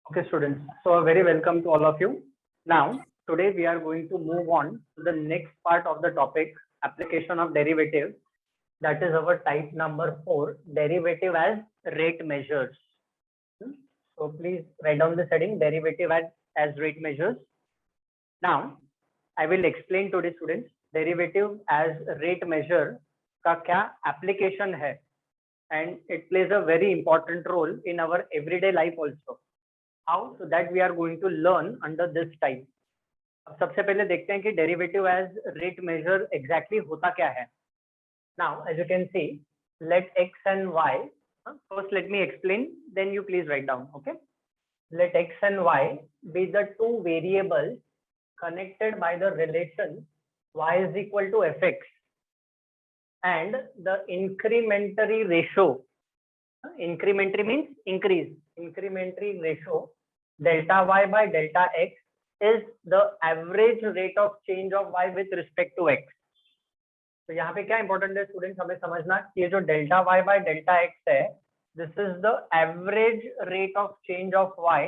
Okay, students. So, a very welcome to all of you. Now, today we are going to move on to the next part of the topic, application of derivative. That is our type number 4, derivative as rate measures. So, please write down the heading, derivative as rate measures. Now, I will explain to the students derivative as rate measure का क्या application है, and it plays a very important role in our everyday life also. How? So that we are going to learn under this type. अब सबसे पहले देखते हैं कि derivative as rate measure exactly होता क्या है. Now as you can see, let x and y, first let me explain, then you please write down. Okay, let x and y be the two variables connected by the relation y is equal to fx, and the incrementary ratio, incrementary means increase, incrementary ratio delta y by delta x is the average rate of change of y with respect to x. तो यहाँ पे क्या important है students, हमें समझना कि ये जो delta y by delta x है, this is the average rate of change of y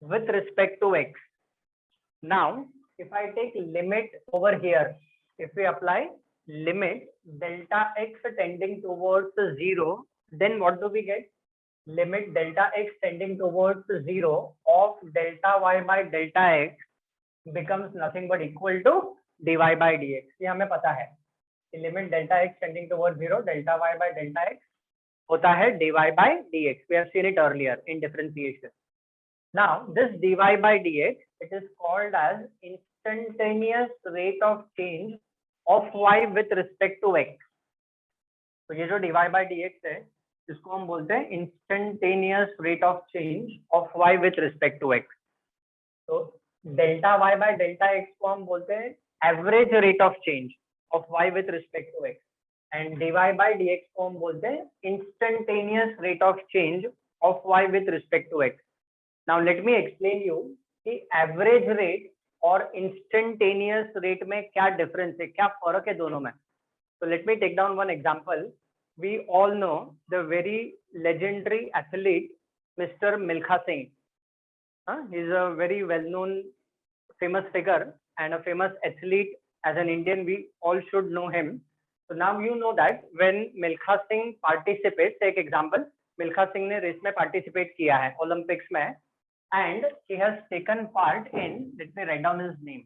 with respect to x. Now, if I take limit over here, if we apply limit delta x tending towards 0, then what do we get? Limit delta x tending towards 0 of delta y by delta x becomes nothing but equal to dy by dx. ये हमें पता है कि limit delta x tending towards 0, delta y by delta x होता है dy by dx. We have seen it earlier in differentiation. Now, this dy by dx, it is called as instantaneous rate of change of y with respect to x. तो ये जो dy by dx है, इसको हम बोलते हैं instantaneous rate of change of y with respect to x. तो delta y by delta x को हम बोलते हैं average rate of change of y with respect to x, and dy by dx को हम बोलते हैं instantaneous rate of change of y with respect to x. Now let me explain you कि average rate और instantaneous rate में क्या difference है, क्या फर्क है दोनों में. So let me take down one example. We all know the very legendary athlete Mr. Milkha Singh. He is a very well-known, famous figure and a famous athlete. As an Indian, we all should know him. So now you know that when Milkha Singh participates, take example, Milkha Singh ने race में participate किया है Olympics में, and he has taken part in, let me write down his name.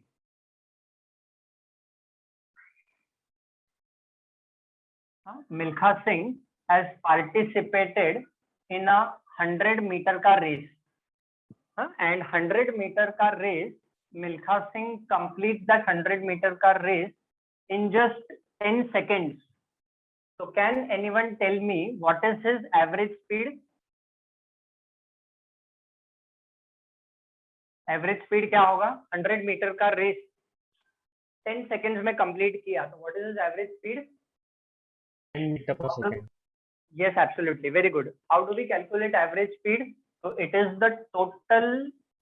Milkha Singh has participated in a 100-meter का race, and 100-meter का race, Milkha Singh completes that 100-meter का race in just 10 seconds. So can anyone tell me what is his average speed? Average speed क्या होगा? 100 metre का race 10 seconds में complete किया, तो what is his average speed? 10 meter per second. Yes, absolutely, very good. How do we calculate average speed? So it is the total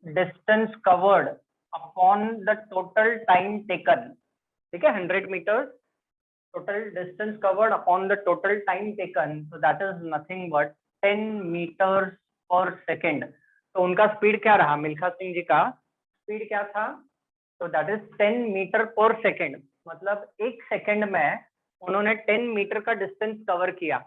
distance covered upon the total time taken. ठीक है, 100 meters total distance covered upon the total time taken, so that is nothing but 10 meters per second. तो उनका speed क्या रहा? मिल्खा सिंह जी का speed क्या था? तो that is 10 metre per second, मतलब एक सेकेंड में उन्होंने 10 मीटर का डिस्टेंस कवर किया.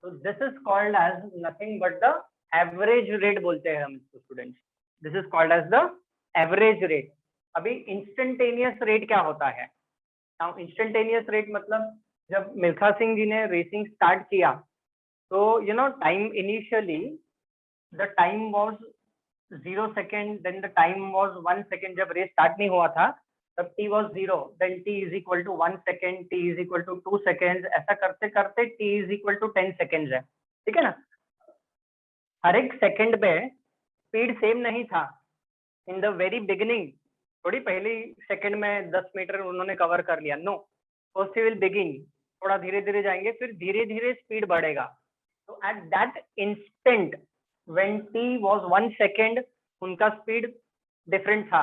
तो this is called as nothing but the average rate बोलते हैं हम इसको students. This is called as the average rate. अभी इंस्टेंटेनियस रेट क्या होता है? नाउ इंस्टेंटेनियस रेट मतलब जब मिल्खा सिंह जी ने रेसिंग स्टार्ट किया, तो you know time initially the time was 0 second, then the time was 1 second. जब रेस स्टार्ट नहीं हुआ था तब t was 0, then t is equal to 1 second, t is equal to 2 seconds, ऐसा करते करते t is equal to 10 seconds है. ठीक है ना? हर एक सेकंड पे स्पीड सेम नहीं था. इन द वेरी बिगिनिंग, थोड़ी पहली सेकंड में 10 मीटर उन्होंने कवर कर लिया, नो. फर्स्ट विल बिगिन, थोड़ा धीरे धीरे जाएंगे, फिर धीरे धीरे स्पीड बढ़ेगा. तो at that instant when t was 1 second, उनका स्पीड डिफरेंट था.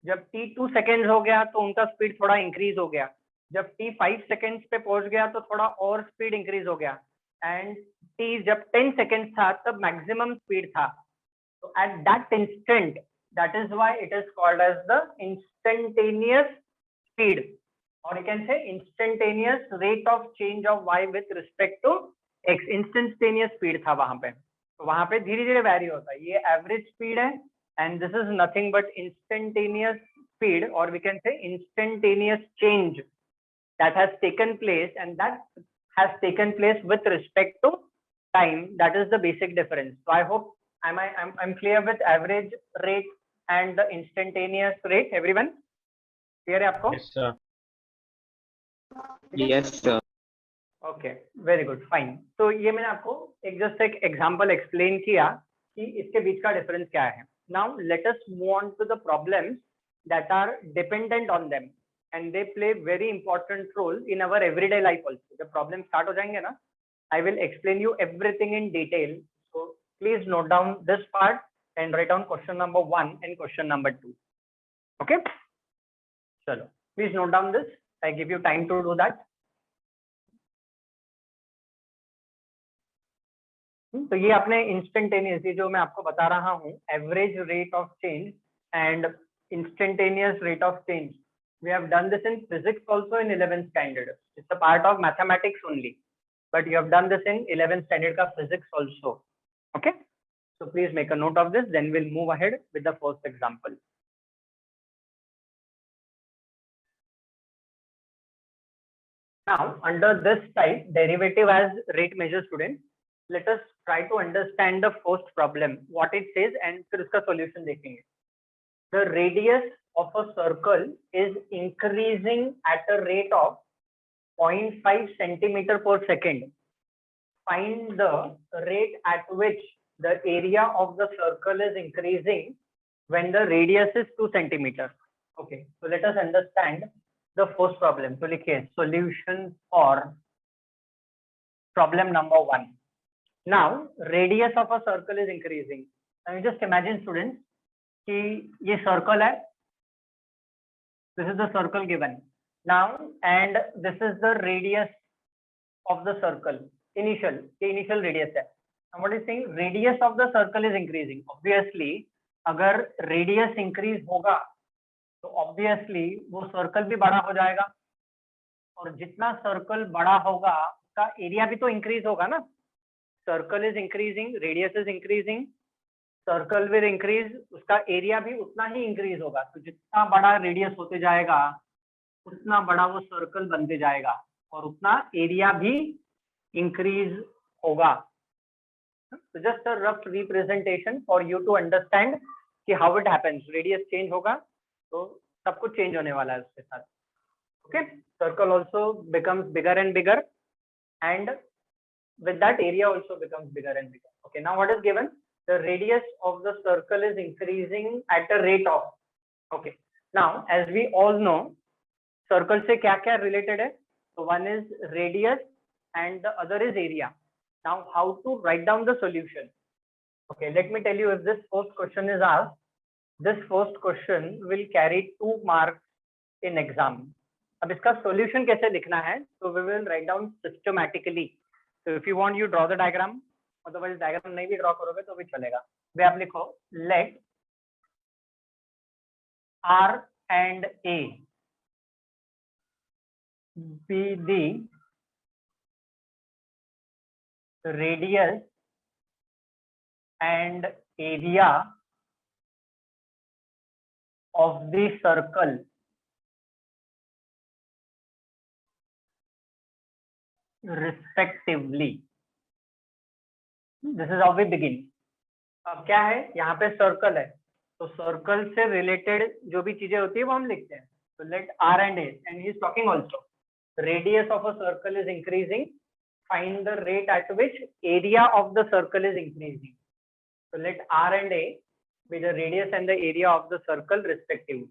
जब t 2 seconds हो गया तो उनका स्पीड थोड़ा इंक्रीज हो गया. जब t 5 seconds पे पहुंच गया तो थोड़ा और स्पीड इंक्रीज हो गया. एंड t जब 10 seconds था तब मैक्सिमम स्पीड था. So at that instant, that is why it is called as the instantaneous speed, or you can say instantaneous rate of change of y with respect to x. Instantaneous speed था वहां पे, तो वहां पे धीरे धीरे vary होता है. ये एवरेज स्पीड है, and this is nothing but instantaneous speed, or we can say instantaneous change that has taken place, and that has taken place with respect to time. That is the basic difference. So I hope I'm clear with average rate and the instantaneous rate. Everyone clear है आपको? Yes, sir. Yes, sir. Okay, very good, fine. तो ये मैंने आपको just एक example explain किया कि इसके बीच का डिफरेंस क्या है. Now let us move on to the problems that are dependent on them, and they play very important role in our everyday life also. जब प्रॉब्लम स्टार्ट हो जाएंगे ना, I will explain you everything in detail. So please note down this part and write down question number 1 and question number 2. Okay, चलो, please note down this. I give you time to do that. तो ये अपने instantaneously जो मैं आपको बता रहा हूँ, average rate of change and instantaneous rate of change. We have done this in physics also in 11th standard. It's a part of mathematics only, but you have done this in 11th standard का physics also. Okay, so please make a note of this. Then we'll move ahead with the first example. Now, under this type, derivative as rate measure, student, let us try to understand the first problem, what it says, and फिर उसका solution देखेंगे. The radius of a circle is increasing at a rate of 0.5 centimeter per second. Find the rate at which the area of the circle is increasing when the radius is 2 centimeter. Okay, so let us understand the first problem. So लिखिए solution for problem number 1. Now radius of a circle is increasing. Now you just imagine students कि ये circle है, this is the circle given now, and this is the radius of the circle. Initial radius है. Now what is saying? Radius of the circle is increasing. Obviously अगर radius increase होगा तो obviously वो circle भी बड़ा हो जाएगा, और जितना सर्कल बड़ा होगा उसका एरिया भी तो इंक्रीज होगा ना. Circle is increasing, radius is increasing, circle will increase, उसका एरिया भी उतना ही इंक्रीज होगा. तो जितना बड़ा रेडियस होते जाएगा उतना बड़ा वो सर्कल बनते जाएगा, और उतना एरिया भी इंक्रीज होगा. तो just a rough representation for you to understand कि how it happens. Radius change होगा तो सब कुछ चेंज होने वाला है उसके साथ. Okay, circle also becomes bigger and bigger, and with that area also becomes bigger and bigger. Okay, now what is given? The radius of the circle is increasing at a rate of. Okay, now as we all know, circle से क्या क्या related है? So one is radius and the other is area. Now how to write down the solution? Okay, let me tell you, if this first question is asked, this first question will carry 2 marks in exam. अब इसका solution कैसे लिखना है? So we will write down systematically. So if you want, you draw the diagram. Otherwise diagram नहीं भी draw करोगे तो भी चलेगा. वे आप लिखो, let R and A be the radius and area of the circle respectively. This is how we begin. अब क्या है, यहाँ पे सर्कल है, तो सर्कल से रिलेटेड जो भी चीजें होती है वो हम लिखते हैं. तो late R and A, and he is talking also. Radius of a circle is increasing. Find the rate at which area of the circle is increasing. So let R and A be the radius and the area of the circle respectively.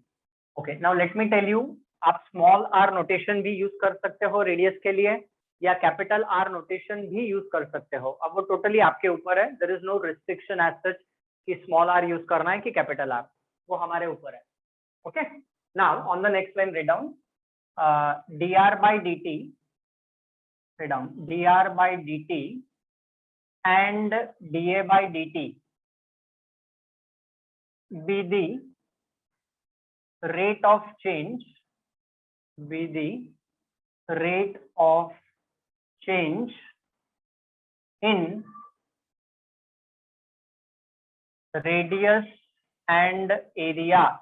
Okay, now let me tell you, आप small r notation भी use कर सकते हो radius के लिए, या capital R notation भी use कर सकते हो. अब वो टोटली आपके ऊपर है. There is no restriction as such कि स्मॉल आर यूज करना है कि कैपिटल आर, वो हमारे ऊपर है. Okay, now on the next line write down dr by dt, write down dr by dt and dA by dt be the rate of change, be the rate of change in radius and area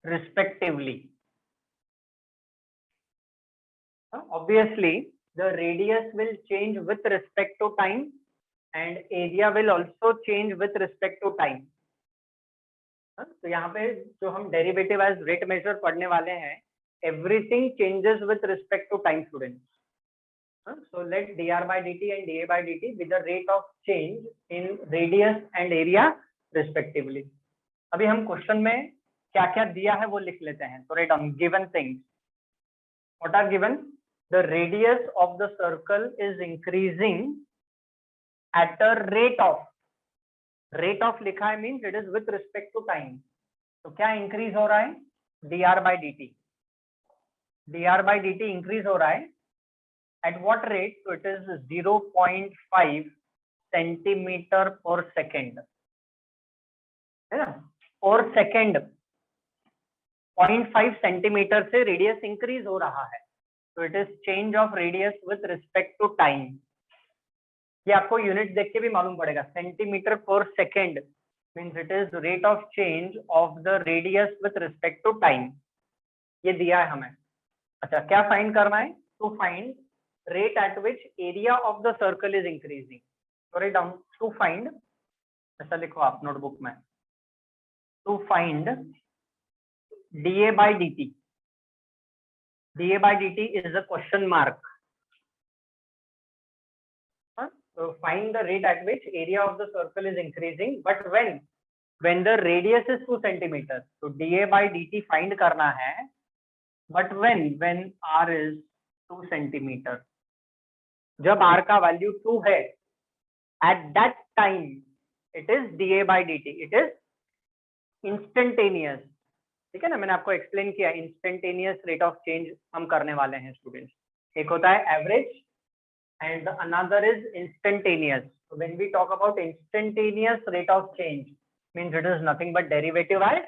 respectively. Obviously, the radius will change with respect to time and area will also change with respect to time. तो यहाँ पे जो हम derivative as rate major पढ़ने वाले हैं, everything changes with respect to time students. So let dr by dt and da by dt be the rate of change in radius and area respectively. अभी हम क्वेश्चन में क्या क्या दिया है वो लिख लेते हैं. So write down given things. What are given? The radius of the circle is increasing at a rate of लिखा है means it is with respect to time. तो क्या इंक्रीज हो रहा है? dr by dt. dr by dt increase हो रहा है. At what rate? So it is 0.5 centimeter per second. है ना? Per second 0.5 सेंटीमीटर से रेडियस इंक्रीज हो रहा है. So it is change of radius with respect to time. ये आपको यूनिट देख के भी मालूम पड़ेगा. Centimetre per second means it is rate of change of the radius with respect to time. ये दिया है हमें. अच्छा, क्या फाइंड करना है? To find rate at which area of the circle is increasing. So write down to find, ऐसा लिखो आप नोटबुक में, to find dA by dt. dA by dt is a question mark. So find the rate at which area of the circle is increasing, but when the radius is 2 centimeters. So dA by dt find करना है, but when r is 2 centimeter. जब r का value 2 है, at that time it is dA by dt. It is instantaneous. ठीक है ना, मैंने आपको एक्सप्लेन किया इंस्टेंटेनियस रेट ऑफ चेंज हम करने वाले हैं स्टूडेंट्स. एक होता है average and another is instantaneous. So when we talk about instantaneous rate of change means it is nothing but derivative as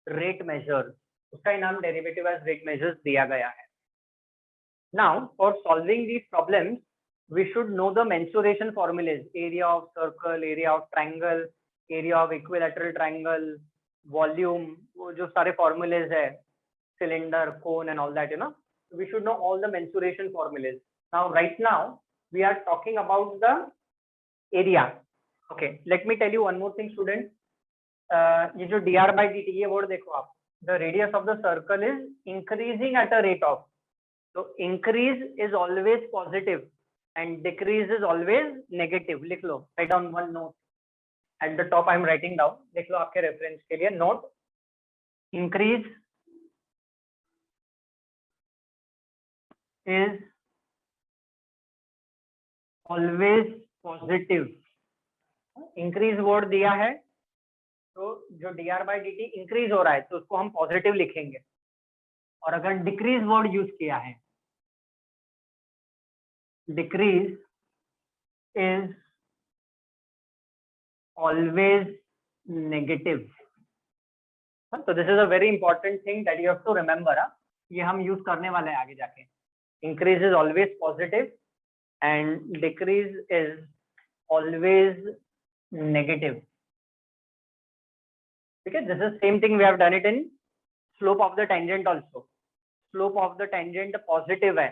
rate measures. उसका नाम derivative as rate measures दिया गया है. Now for solving these problems we should know the mensuration formulas: area of circle, area of triangle, area of equilateral triangle, volume, वो जो सारे formulas है, cylinder, cone and all that, you know. We should know all the mensuration formulas. Now right now we are talking about the area. Okay, let me tell you one more thing students. ये जो dr by dt ये word देखो आप. The radius of the circle is increasing at a rate of. So increase is always positive and decrease is always negative. लिख लो. Write down one note. At the top I am writing down. लिख लो आपके reference के लिए. Note. Increase is always positive. Increase word दिया है तो जो dr by dt increase हो रहा है तो उसको हम पॉजिटिव लिखेंगे. और अगर डिक्रीज वर्ड यूज किया है, डिक्रीज इज ऑलवेज नेगेटिव. तो this is a very important thing that you have to remember. ये हम यूज करने वाले हैं आगे जाके. Increase is always positive and decrease is always negative. Okay, this is same thing we have done it in slope of the tangent also. Slope of the tangent positive है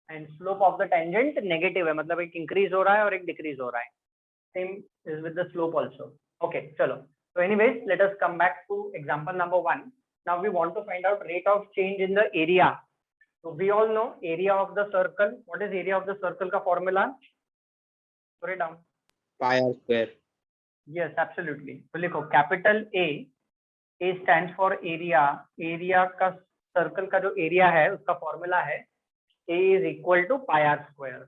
and slope of the tangent negative है, मतलब एक increase हो रहा है और एक decrease हो रहा है. Same is with the slope also. Okay, चलो. So anyways, let us come back to example number 1. Now we want to find out rate of change in the area. So we all know area of the circle. What is area of the circle का formula? Put it down. Pi r square. Yes, absolutely. तो लिखो capital A. A stands for area. Area का circle का जो area है उसका formula है A is equal to pi r square.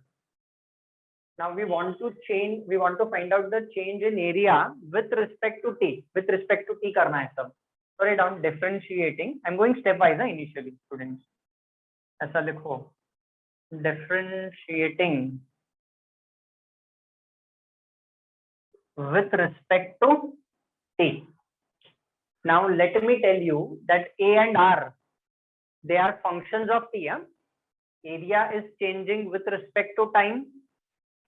Now we want to change. We want to find out the change in area with respect to t. With respect to t करना है सब. Put it down. Differentiating. I'm going step wise initially, students. ऐसा लिखो. Differentiating with respect to t. Now let me tell you that A and R, they are functions of t. Area is changing with respect to time.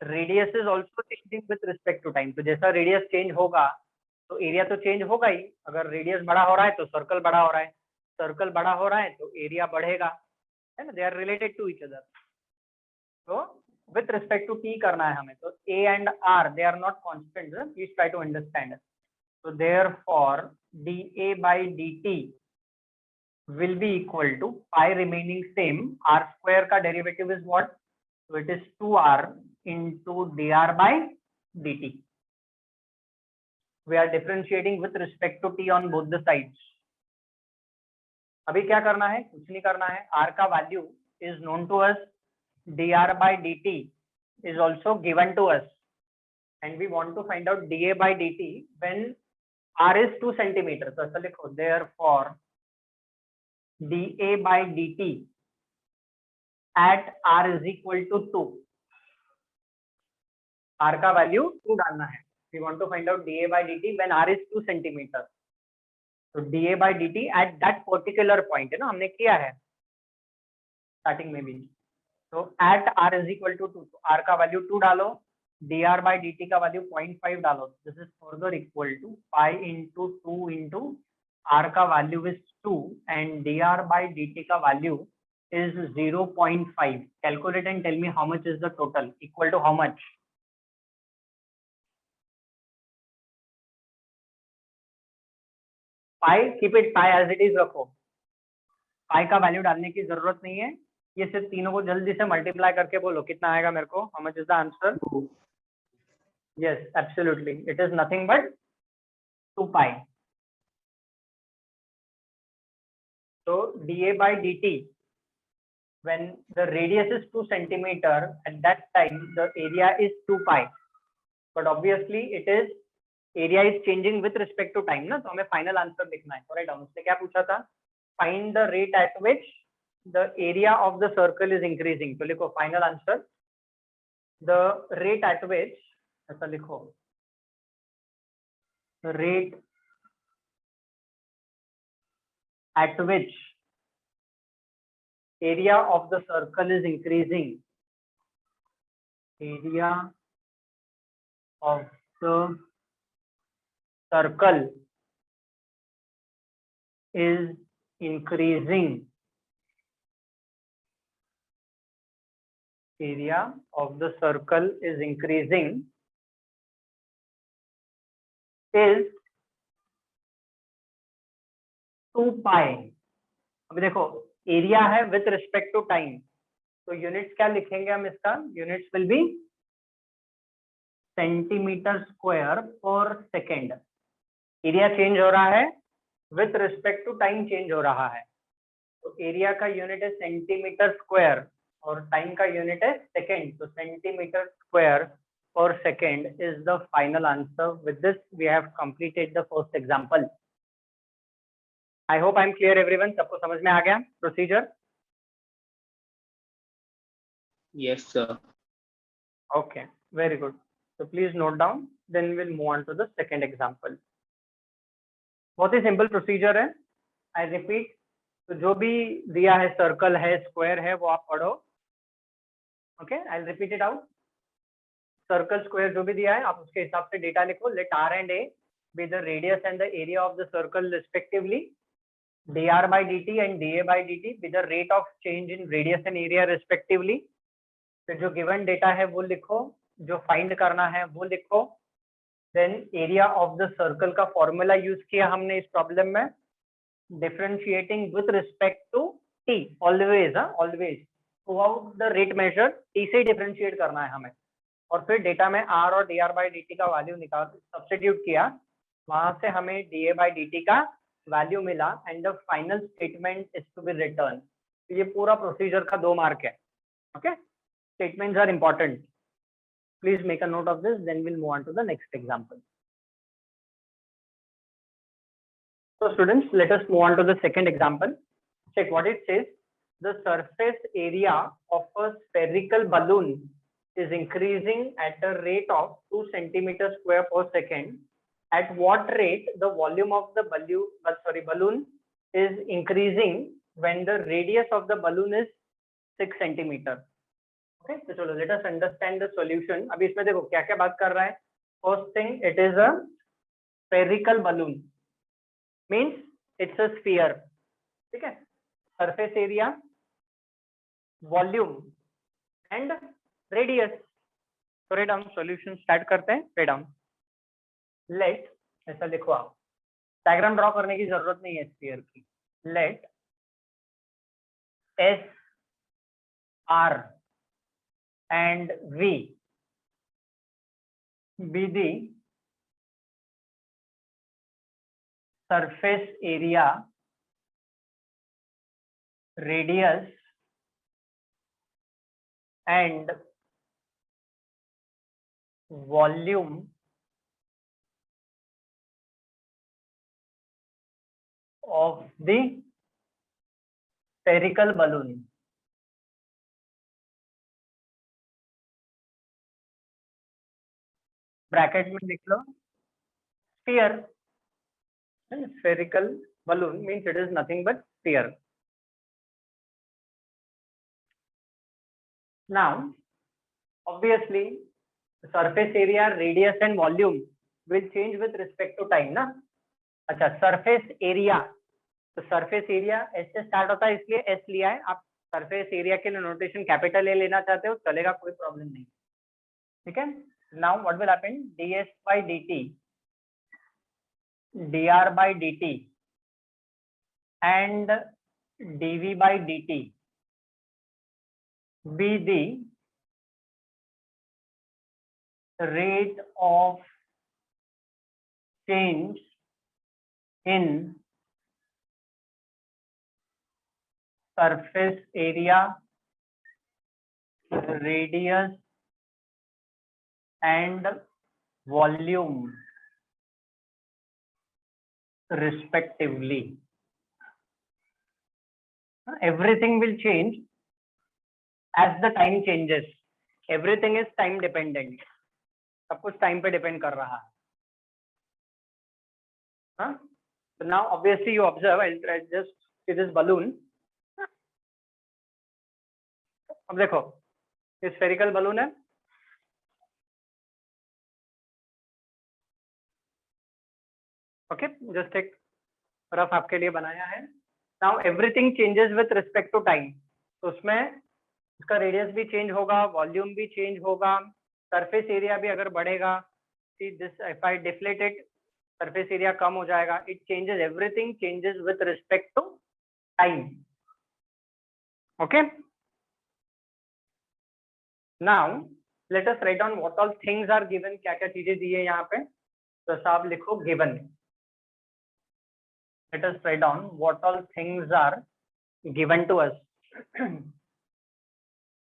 Radius is also changing with respect to time. तो जैसा radius change होगा तो area तो change होगा ही. अगर radius बड़ा हो रहा है तो circle बड़ा हो रहा है. Circle बड़ा हो रहा है तो area बढ़ेगा. है ना? They are related to each other. So with respect to t करना है हमें. तो A and R, they are not constants. Please try to understand. So therefore dA by dt will be equal to pi remaining same. R square का derivative is what? So it is 2r into dr by dt. We are differentiating with respect to t on both the sides. अभी क्या करना है? कुछ नहीं करना है. R का value is known to us. dr by dt is also given to us. And we want to find out dA by dt when R is 2 centimeters. तो ऐसा लिखो. Therefore dA by dt at R is equal to 2. R का value 2 डालना है. We want to find out dA by dt when R is 2 centimeters. So dA by dt at that particular point है ना, हमने किया है starting में भी. So at R is equal to 2. तो R का वैल्यू 2 डालो, dr by dt का वैल्यू 0.5 डालो. This is further equal to pi into 2 into R का वैल्यू is 2 and dr by dt का वैल्यू is 0.5. Calculate and tell me how much is the total. Equal to how much? Pi, keep it pi as it is रखो. Pi का value डालने की जरूरत नहीं है. ये सिर्फ तीनों को जल्दी से मल्टीप्लाई करके बोलो कितना आएगा मेरे को. How much is the answer? Yes, absolutely. It is nothing but 2 pi. So dA by dt, when the radius is 2 centimeter, at that time the area is 2 pi. But obviously it is area is changing with respect to time ना, तो हमें final answer लिखना है. Write down. उसने क्या पूछा था? Find the rate at which the area of the circle is increasing. तो लिखो final answer. The rate at which, ऐसा लिखो. The rate at which area of the circle is increasing. Area of the circle is increasing. Area of the circle is increasing is 2 pi. अभी देखो area है with respect to time, तो units क्या लिखेंगे हम इसका? Units will be centimetre square per second. Area change हो रहा है with respect to time change हो रहा है, तो एरिया का यूनिट है सेंटीमीटर स्क्वायर और टाइम का यूनिट है सेकेंड. तो centimetre square per second is the final answer. With this we have completed the first example. I hope I am clear everyone. सबको समझ में आ गया procedure? Yes, sir. Okay, very good. So please note down, then we'll move on to the second example. बहुत ही simple procedure है. I repeat, तो जो भी दिया है, सर्कल है, स्क्वायर है, वो आप पढ़ो. Okay, I repeat it out. Circle square जो भी दिया है आप उसके हिसाब से डेटा लिखो. Let R and A be the radius and the area of the circle respectively. dr by dt and dA by dt be the rate of change in radius and area respectively. फिर जो given data है वो लिखो, जो find करना है वो लिखो. Then area of the circle का फॉर्मूला यूज किया हमने इस प्रॉब्लम में. Differentiating with respect to T, always always throughout the rate measure T से ही डिफरेंशिएट करना है हमें. और फिर डेटा में आर और D R by D T का वैल्यू निकाल सब्स्टिट्यूट किया, वहां से हमें D A by D T का वैल्यू मिला and the final statement is to be written. ये पूरा प्रोसीजर का 2 मार्क है. Okay, statements are important. Please make a note of this, then we'll move on to the next example. So students, let us move on to the second example. Check what it says. The surface area of a spherical balloon is increasing at a rate of 2 centimeters square per second at what rate the volume of the balloon is increasing when the radius of the balloon is 6 centimeter. Okay, so चलो let us understand the solution. अभी इसमें देखो क्या क्या बात कर रहा है. First thing, it is a spherical balloon, means it's a sphere. ठीक है, surface area, volume and radius. So write down solution, start करते हैं. Write down. Let, ऐसा लिखो आप, डायग्राम ड्रॉ करने की जरूरत नहीं है स्फीयर की. Let S, R and V be the surface area, radius and volume of the spherical balloon. Bracket में लिख लो sphere. Spherical balloon means it is nothing but sphere. Now, obviously, surface area, radius and volume will change with respect to time, ना? अच्छा, surface area, तो surface area S से start होता है, इसलिए S लिया है. आप surface area के लिए नोटेशन कैपिटल ए लेना चाहते हो चलेगा, कोई प्रॉब्लम नहीं. ठीक है. Now what will happen? ds by dt, dr by dt and dv by dt be the rate of change in surface area, radius and volume respectively. Everything will change as the time changes. Everything is time dependent. सब कुछ time पे depend कर रहा है. So now obviously you observe, I'll just see this balloon. अब देखो, ये spherical balloon है. Okay, just एक रफ आपके लिए बनाया है. Now everything changes with respect to time. तो उसमें इसका रेडियस भी चेंज होगा, वॉल्यूम भी चेंज होगा, सरफेस एरिया भी अगर बढ़ेगा, see this if I deflate it, surface area कम हो जाएगा. It changes, everything changes with respect to time. Okay. Now let us write down what all things are given. क्या क्या चीजें दी है यहाँ पे, तो साहब लिखो given. Let us write down what all things are given to us.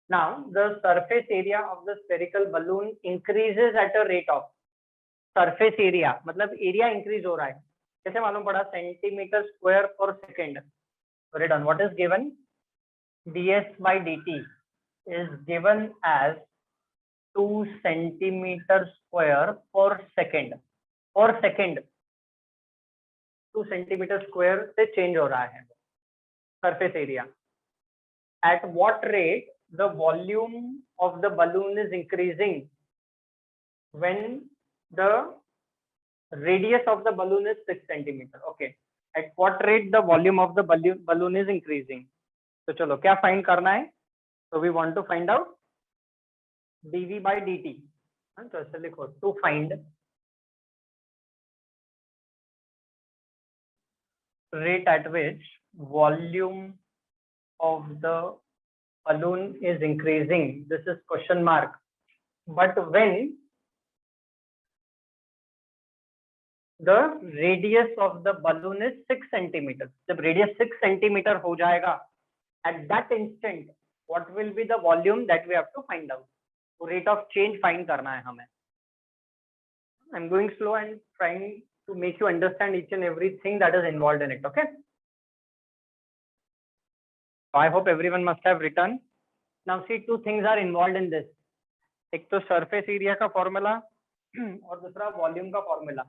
Now the surface area of the spherical balloon increases at a rate of, surface area मतलब area increase हो रहा है. कैसे मालूम पड़ा? Centimetre square per second. Write down what is given. ds by dt is given as 2 centimeter square per second. Per second 2 centimeter square से change हो रहा है surface area. At what rate the volume of the balloon is increasing when the radius of the balloon is 6 centimeter. Okay. At what rate the volume of the balloon is increasing. तो चलो क्या find करना है? So we want to find out dv by dt. तो ऐसे लिखो, to find rate at which volume of the balloon is increasing. This is question mark. But when the radius of the balloon is 6 centimeter, जब radius 6 centimeter हो जाएगा, at that instant what will be the volume that we have to find out. तो rate of change find करना है हमें. I'm going slow and trying to make you understand each and everything that is involved in it. Okay. So I hope everyone must have written. Now see, two things are involved in this. एक तो surface area का formula और दूसरा volume का formula.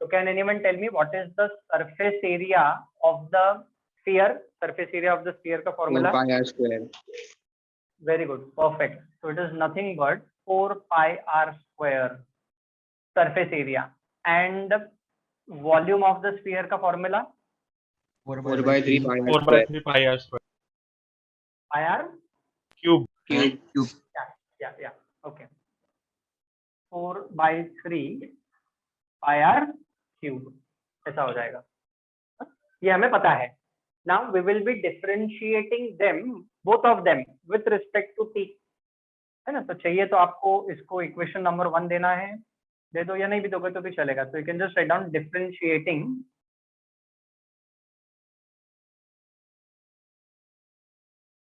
So can anyone tell me what is the surface area of the sphere? Surface area of the sphere का 4 formula? pi r square. Very good, perfect. So it is nothing but 4 pi r square surface area. And volume of the sphere का formula? 4 by 3 pi r 4 by square. 3 pi r square. Pi r Cube. Cube. yeah, okay. 4 by 3 pi r cube ऐसा हो जाएगा. ये हमें पता है. Now we will be differentiating them, both of them, with respect to t. है ना. तो चाहिए तो आपको इसको इक्वेशन नंबर 1 देना है, दे दो, या नहीं भी दोगे तो भी चलेगा. तो you can just write down differentiating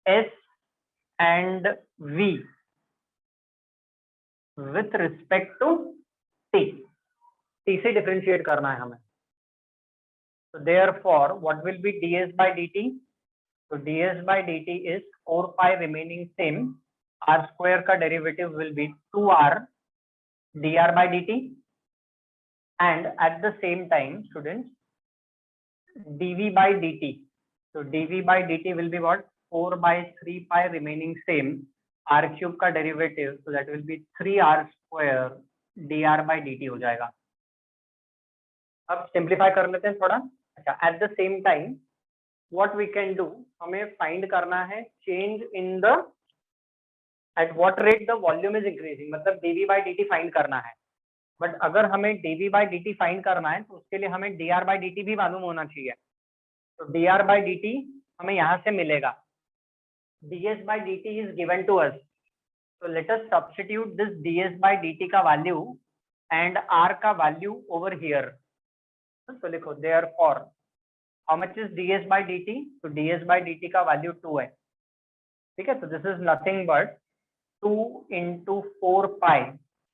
s and v with respect to t. t से डिफरेंशिएट करना है हमें. So therefore, what will be ds by dt? So ds by dt is 4 pi remaining same. R square का derivative will be 2r dr by dt. And at the same time, students, dv by dt. So dv by dt will be what? 4 by 3 pi remaining same. R cube का derivative, so that will be 3r square dr by dt हो जाएगा. अब simplify कर लेते हैं थोड़ा. अच्छा, at the same time what we can do, हमें फाइंड करना है change in the at what rate the volume is increasing, मतलब dv by dt फाइंड करना है. बट अगर हमें dv by dt फाइंड करना है तो उसके लिए हमें dr by dt भी मालूम होना चाहिए. तो dr by dt हमें यहाँ से मिलेगा. ds by dt is given to us. So let us substitute this ds by dt का वैल्यू and r का वैल्यू over here. तो लिखो therefore how much is ds by dt? तो ds by dt का value 2 है. ठीक है. तो this is nothing but 2 into 4 pi.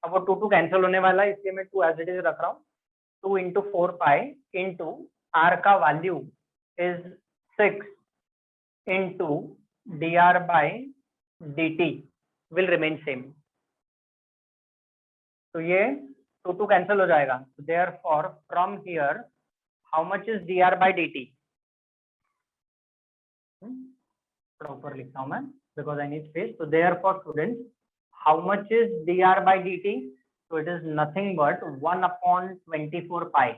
अब वो 2 कैंसिल होने वाला है, इसलिए मैं 2 एज इट इज रख रहा हूँ. 2 into 4 pi into r का वैल्यू is 6 into dr by dt will remain same. तो ये 2 कैंसिल हो जाएगा. therefore from here how much is dr by dt? थोड़ा ऊपर लिखता हूँ मैं because I need space. So therefore students, how much is dr by dt? So it is nothing but 1 upon 24 pi.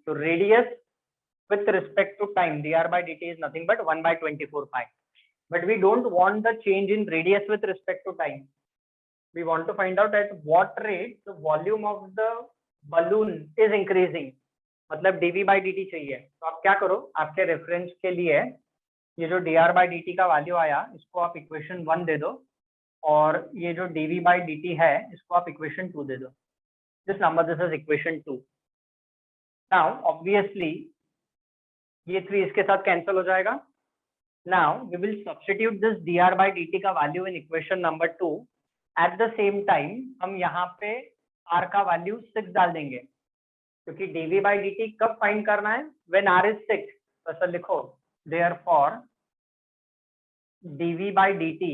So radius with respect to time, dr by dt is nothing but 1 by 24 pi. But we don't want the change in radius with respect to time. We want to find out at what rate the volume of the balloon is increasing. मतलब dv by dt चाहिए. तो आप क्या करो, आपके reference के लिए ये जो dr by dt का वैल्यू आया, इसको आप इक्वेशन 1 दे दो, और ये जो dv by dt है, इसको आप इक्वेशन 2 दे दो. This number, this is equation 2. Now obviously ये 3 इसके साथ कैंसिल हो जाएगा. Now we will substitute this dr by dt का value in equation number 2. At the same time हम यहाँ पे r का वैल्यू 6 डाल देंगे, क्योंकि dv by dt कब फाइंड करना है? When r is 6. तो ऐसा लिखो therefore dv by dt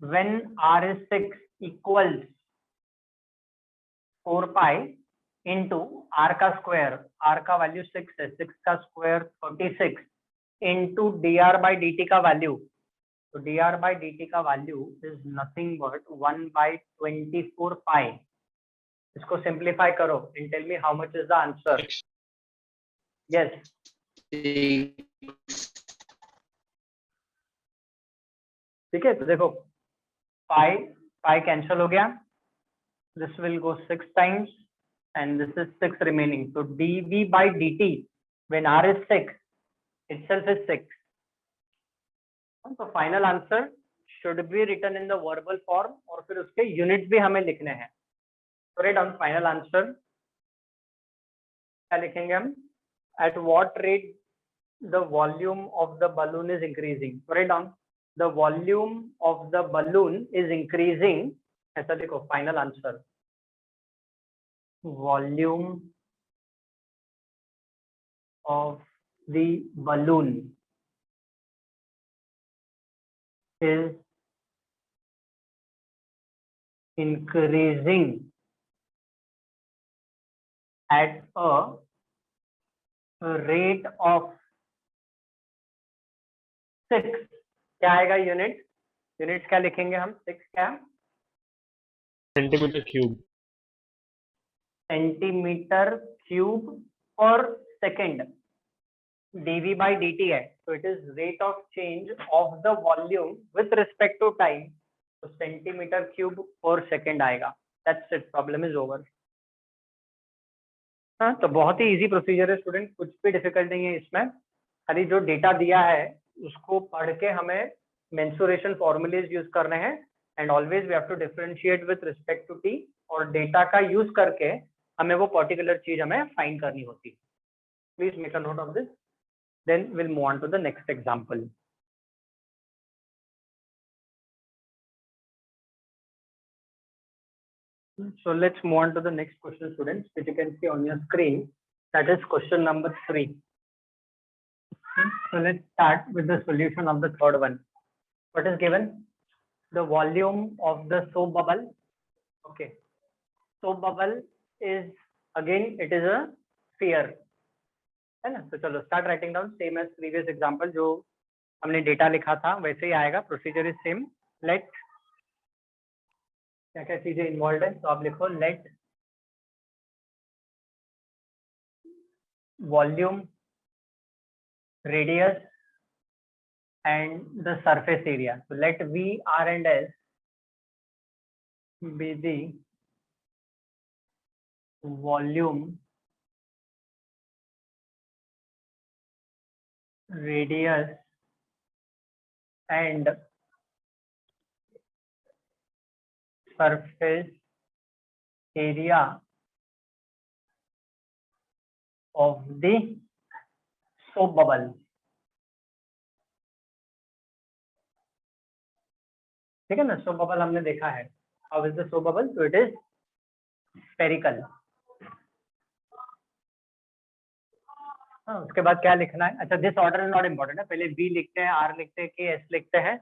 when r is 6 equals 4 pi into r का स्क्वायर, r का वैल्यू 6 है, 6 का square 36 into dr by dt का वैल्यू. तो dr by dt का वैल्यू is nothing but 1 by 24 pi. इसको सिंप्लीफाई करो and tell me how much is the answer. Yes. ठीक है. तो देखो pi कैंसिल हो गया. This will go 6 times and this is 6 remaining. So dv by dt when r is 6 itself is 6. So final answer should be written in the verbal form, और फिर उसके units भी हमें लिखने हैं. So write down final answer. क्या लिखेंगे हम? At what rate the volume of the balloon is increasing? So write down the volume of the balloon is increasing. ऐसा लिखो final answer. Volume of the balloon is increasing at a rate of 6, क्या आएगा unit? Units क्या लिखेंगे हम? 6 क्या? Centimetre cube. Centimetre cube per second. dv by dt है, तो it is rate of change of the volume with respect to time, तो centimetre cube per second आएगा। That's it, problem is over. हाँ, तो बहुत ही इजी प्रोसीजर है student, कुछ भी डिफिकल्ट नहीं है इसमें। खाली जो डेटा दिया है उसको पढ़ के हमें मेंसुरेशन फॉर्मूलेज यूज करने हैं, and always we have to differentiate with respect to T, और डेटा का यूज करके हमें वो पर्टिकुलर चीज हमें फाइंड करनी होती है। Please make a note of this, then we'll move on to the next example. So let's move on to the next question, students, which you can see on your screen. That is question number 3. So let's start with the solution of the third one. What is given? The volume of the soap bubble. Okay. Soap bubble is, again, it is a sphere. है ना? तो चलो start writing down, same as previous example, जो हमने data लिखा था वैसे ही आएगा, प्रोसीजर इज सेम। लेट, क्या क्या चीजें इन्वॉल्व है, तो आप लिखो let volume, radius and the surface area. तो let V, R and S be the volume, radius and surface area of the soap bubble. ठीक है ना? सोप बबल हमने देखा है, how is the soap bubble, तो इट इज स्फेरिकल। हाँ, उसके बाद क्या लिखना है? अच्छा, this order is not important है, पहले बी लिखते हैं, आर लिखते हैं कि एस लिखते हैं,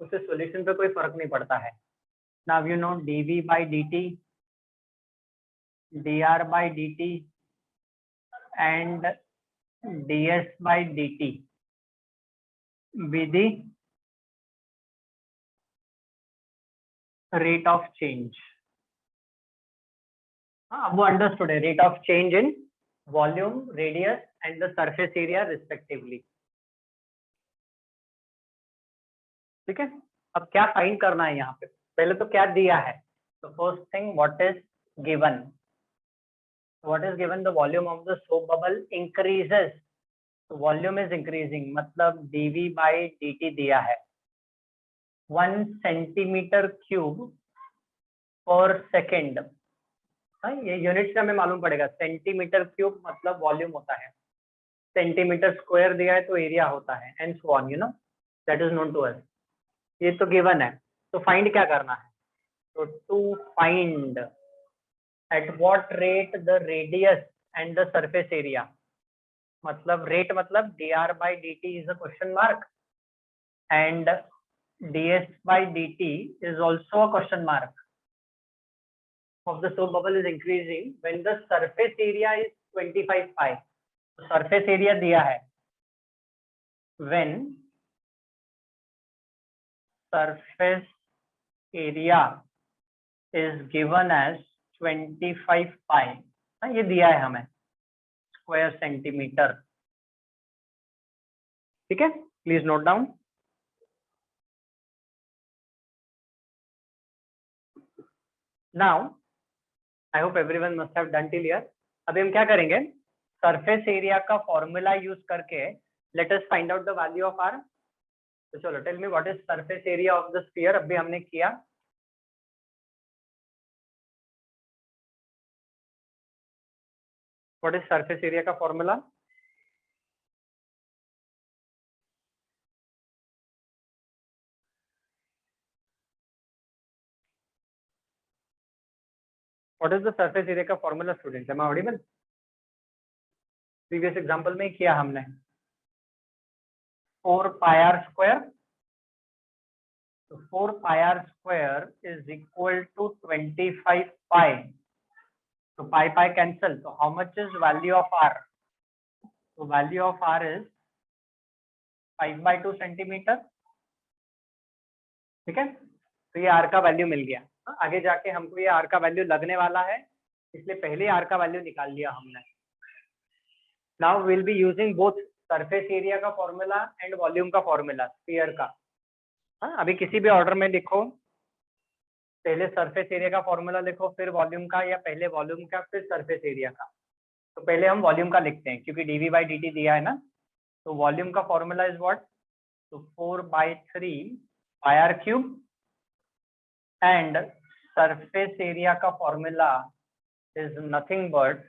उससे सॉल्यूशन पे कोई फर्क नहीं पड़ता है। Now you know dv by dt, dr by dt and ds by dt be the rate of change. हाँ, वो अंडरस्टूड है, rate of change in volume, radius and the surface area respectively. ठीक है, अब क्या फाइंड करना है यहाँ पे? पहले तो क्या दिया है, तो first thing what is given, what is given, the volume of the soap bubble increases, तो वॉल्यूम इज इंक्रीजिंग, मतलब dv by dt दिया है 1 सेंटीमीटर क्यूब पर सेकेंड। ये यूनिट से हमें मालूम पड़ेगा, सेंटीमीटर क्यूब मतलब वॉल्यूम होता है, सेंटीमीटर स्क्वायर दिया है तो एरिया होता है, and so on, you know, that is known to us. ये तो गिवन है, तो फाइंड क्या करना है, तो to find at what rate the radius and the surface area, मतलब रेट मतलब dr by dt is a question mark and ds by dt is also a question mark of the soap bubble is increasing when the surface area is 25 pi. तो surface area दिया है, when surface area is given as 25 pi, ये दिया है हमें square centimetre. ठीक है, please note down. Now I hope everyone must have done till here. अभी हम क्या करेंगे, सरफेस एरिया का फॉर्मूला यूज करके let us find out the value of R. तो चलो, tell me what is surface area of the sphere, अभी हमने किया। व्हाट इज सरफेस एरिया का formula, what is the surface area का formula student, am I audible? Previous example में किया हमने 4 pi r square, So 4 pi r square is equal to 25 pi. So pi cancel. So how much is value of r? So value of r is 5/2 centimetre. ठीक है, तो ये r का value मिल गया. आगे जाके हमको ये r का वैल्यू लगने वाला है, इसलिए पहले r का वैल्यू निकाल लिया हमने. Now will be using both surface area का फॉर्मूला एंड वॉल्यूम का फॉर्मूला स्फीयर का. अभी किसी भी ऑर्डर में लिखो, पहले सरफेस एरिया का फॉर्मूला लिखो, फिर वॉल्यूम का, या पहले वॉल्यूम का फिर सरफेस एरिया का. तो पहले हम वॉल्यूम का लिखते हैं क्योंकि dv/dt दिया है ना. तो वॉल्यूम का फॉर्मूला इज व्हाट? तो 4/3 pi r cube and surface area का formula is nothing but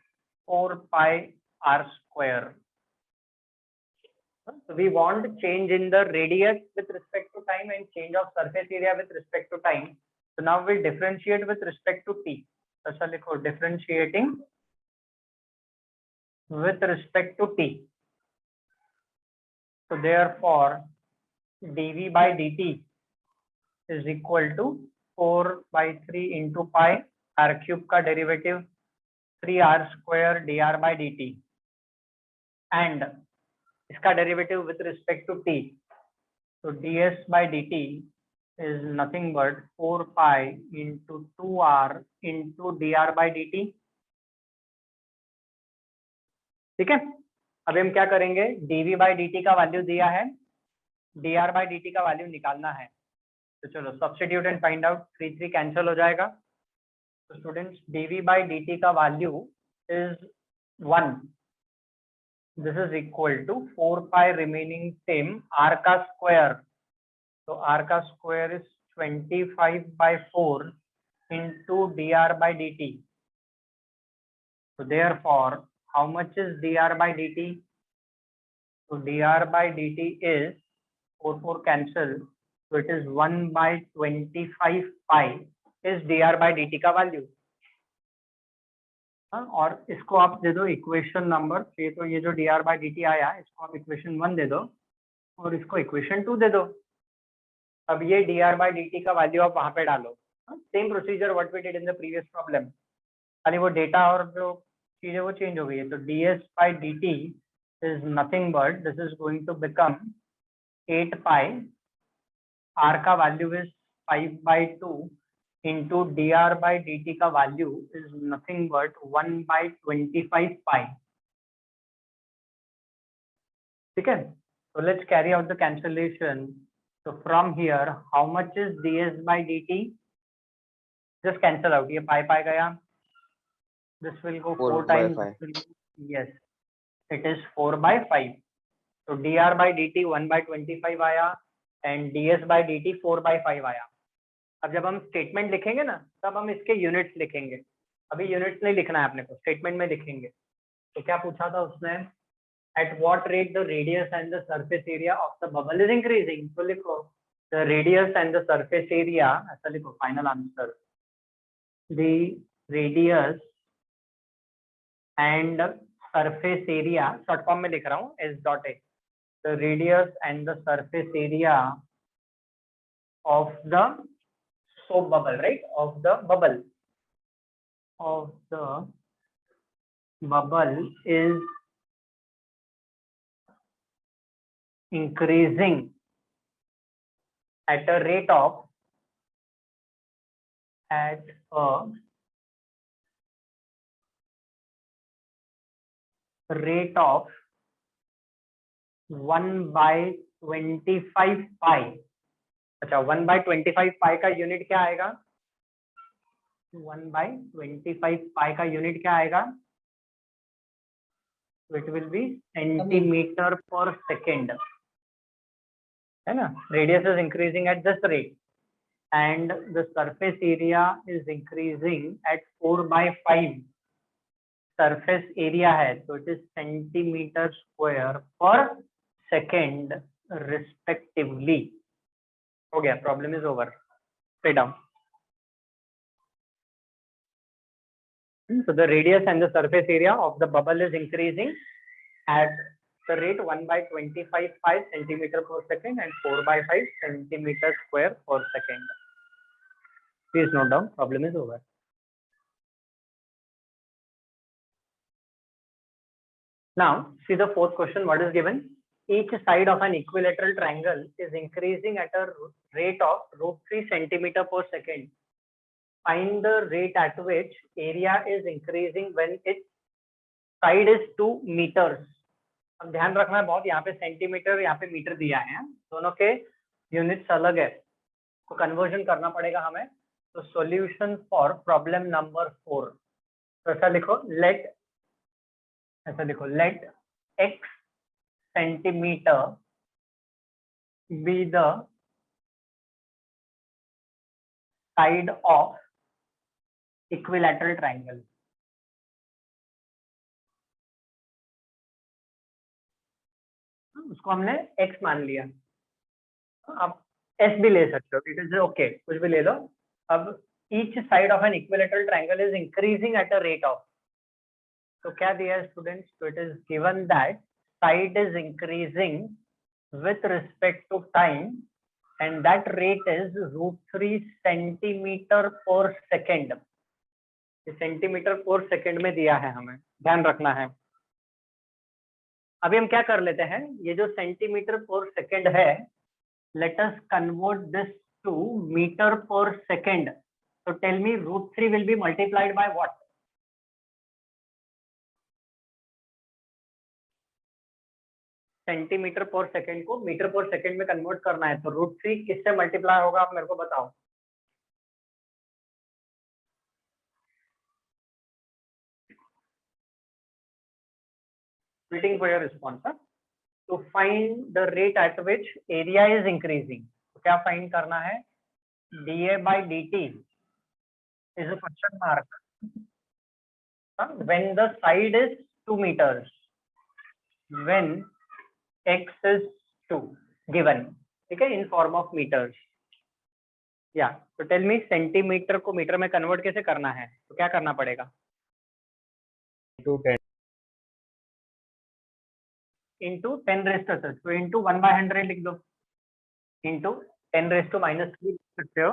4 pi r square. So we want change in the radius with respect to time and change of surface area with respect to time. So now we'll differentiate with respect to t. So लिखो differentiating with respect to t. So therefore dv/dt is equal to 4/3 into pi r cube का derivative 3r square dr/dt and इसका derivative with respect to t. तो ds/dt is nothing but 4 pi into 2r into dr/dt. ठीक है, अभी हम क्या करेंगे, dv/dt का वैल्यू दिया है, dr/dt का वैल्यू निकालना है. तो चलो substitute and find out. 3 cancel हो जाएगा. तो स्टूडेंट्स dv/dt का वैल्यू is 1. This is equal to 4 pi remaining same r का square. So r का square is 25/4 into dr/dt. So therefore how much is dr/dt? So dr/dt is 4 cancel. So it is 1/25 pi is dr/dt का value. और इसको आप दे दो equation number. तो ये जो dr/dt आया इसको आप इक्वेशन 1 दे दो और इसको इक्वेशन 2 दे दो. अब ये dr/dt का वैल्यू आप वहां पे डालो. Same procedure what we did in the previous problem, खाली वो डेटा और जो चीजें वो चेंज हो गई है. तो ds/dt is nothing but this is going to become 8 pi. r का वैल्यू इज 5/2 into dr/dt का वैल्यू is nothing but 1/25 pi. ठीक है, so let's carry out the cancellation. So from here how much is ds/dt? Just cancel out. ये pi गया, this will go 4 times. Yes, it is 4/5. So dr/dt 1/25 आया and ds/dt 4/5 आया. अब जब हम statement लिखेंगे ना तब हम इसके यूनिट्स लिखेंगे. अभी यूनिट्स नहीं लिखना है अपने को, स्टेटमेंट में लिखेंगे. तो क्या पूछा था उसने, eight what rate the radius and the surface area of the bubble is increasing. तो लिखो the radius and the surface area, ऐसा लिखो final answer. The radius and surface area, short form में लिख रहा हूँ s.a. The radius and the surface area of the soap bubble, right? Of the bubble is increasing at a rate of 1/25 pi. अच्छा 1/25 पाई का unit क्या आएगा? 1/25 पाई का unit क्या आएगा? It will be centimetre per second, है ना. Radius is increasing at this rate and the surface area is increasing at 4/5. Surface area है तो it is centimetre square per second respectively. हो गया, problem is over. Sit down. So the radius and the surface area of the bubble is increasing at the rate 1/25 centimeter per second and 4/5 centimeter square per second. Please note down, problem is over. Now see the fourth question. What is given? Each side of an equilateral triangle is increasing at a rate of √3 centimeter per second. Find the rate at which area is increasing when its side is 2 meters. अब ध्यान रखना है बहुत, यहाँ पे centimetre यहाँ पे metre दिया है, दोनों के यूनिट्स अलग है, तो कन्वर्जन करना पड़ेगा हमें. तो सॉल्यूशन फॉर प्रॉब्लम नंबर 4, तो ऐसा लिखो, late x centimeter be the side of equilateral triangle. उसको हमने x मान लिया, आप s भी ले सकते हो, इट इज ओके, कुछ भी ले लो. अब each side of an equilateral triangle is increasing at a rate of, तो क्या दिया है स्टूडेंट्स? तो it is given that side is increasing with respect to time and that rate is √3 centimeter per second. Centimetre per second में दिया है, हमें ध्यान रखना है. अभी हम क्या कर लेते हैं, ये जो सेंटीमीटर पर सेकंड है, let us convert this to metre per second. तो tell me √3 will be multiplied by what? Centimetre per second को मीटर पर सेकंड में कन्वर्ट करना है, तो √3 किससे मल्टीप्लाई होगा, आप मेरे को बताओ. Waiting for your response. To find the rate at which area is increasing, तो क्या फाइंड करना है? dA by dt is a question mark when the side is 2 meters, when x is 2 given, ठीक है, in form of meters. या तो tell मी centimetre को metre में कन्वर्ट कैसे करना है, तो क्या करना पड़ेगा? इंटू 10 रेज़ टू 10, तो इंटू 1/100 लिख दो, इंटू 10 रेज़ टू -3 लिख सकते हो,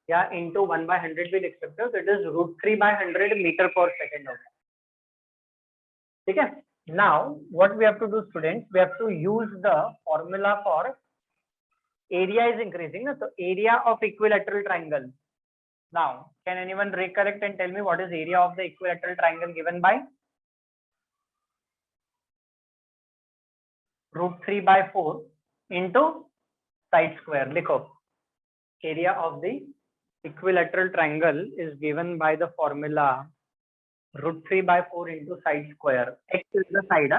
या इंटू 1/100 भी लिख सकते हो. तो it is √3/100 metre per second होगा, ठीक है. Now what we have to do students, we have to use the formula for area is increasing ना, तो area of equilateral triangle. Now can anyone recollect and tell me what is area of the equilateral triangle given by √3/4 into side square. लिखो, area of the equilateral triangle is given by the formula √3/4 into side square. X is the side,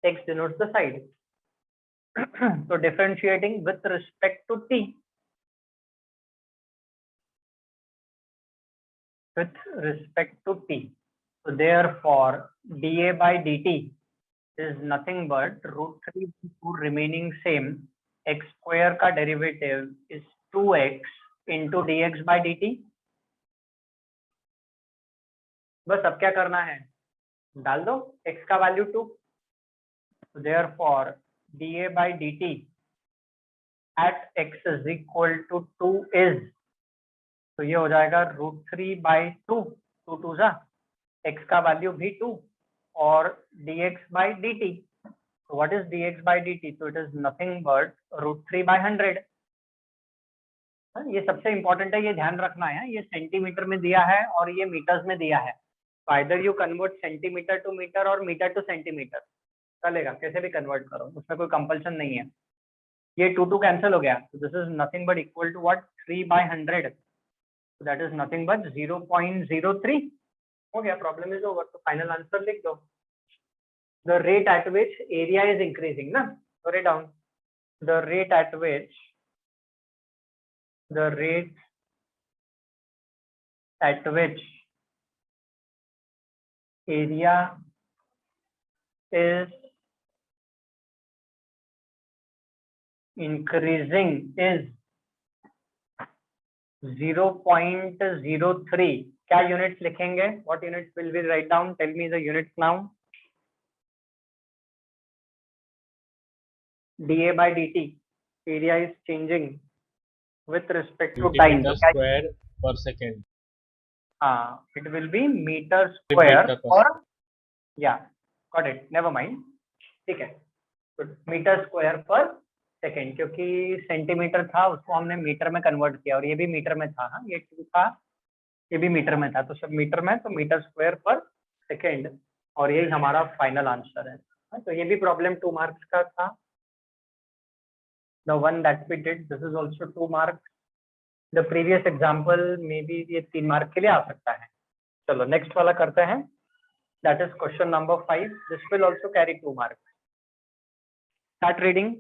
x denotes the side. So differentiating with respect to t, with respect to t, so therefore dA by dt is nothing but √3/4 remaining same, x square का derivative is 2x into dx by dt. बस अब क्या करना है, डाल दो x का value 2, so therefore dA by dt at x is equal to 2 is, तो ये हो जाएगा √3/2, 2 2 जा, x का वैल्यू भी 2 और dx by dt. So what is dx by dt? So it is nothing but √3/100. ये सबसे इंपॉर्टेंट है, ये ध्यान रखना है, ये सेंटीमीटर में दिया है और ये मीटर्स में दिया है. तो either you convert centimetre to metre और मीटर टू सेंटीमीटर, चलेगा, कैसे भी कन्वर्ट करो, उसमें कोई कंपल्सन नहीं है. ये 2 2 कैंसिल हो गया, तो this is nothing but equal to what, 3/100. So that is nothing but 0.03. हो गया, प्रॉब्लम इज ओवर. तो फाइनल आंसर लिख दो. The rate at which area is increasing, na? Write it down. The rate at which area is increasing is 0.03. क्या units लिखेंगे? What units will we write down? Tell me the units now. dA by dt, area is changing with respect to 20 time. meter तो क्या square per second. हाँ, it will be meter square Meter per or yeah, got it. Never mind. ठीक है, तो metre square per second, क्योंकि centimetre था उसको हमने मीटर में कन्वर्ट किया और ये भी मीटर में था। हाँ, ये था, ये भी मीटर में था, तो सब मीटर में, तो मीटर स्क्वायर पर सेकेंड, और यही हमारा फाइनल आंसर है। हाँ, तो ये भी प्रॉब्लम 2 मार्क्स का था। The one that we did, this is also 2 marks. The previous example में भी ये 3 मार्क के लिए आ सकता है। चलो नेक्स्ट वाला करते हैं, that is question number 5। This will also carry 2 marks. Start reading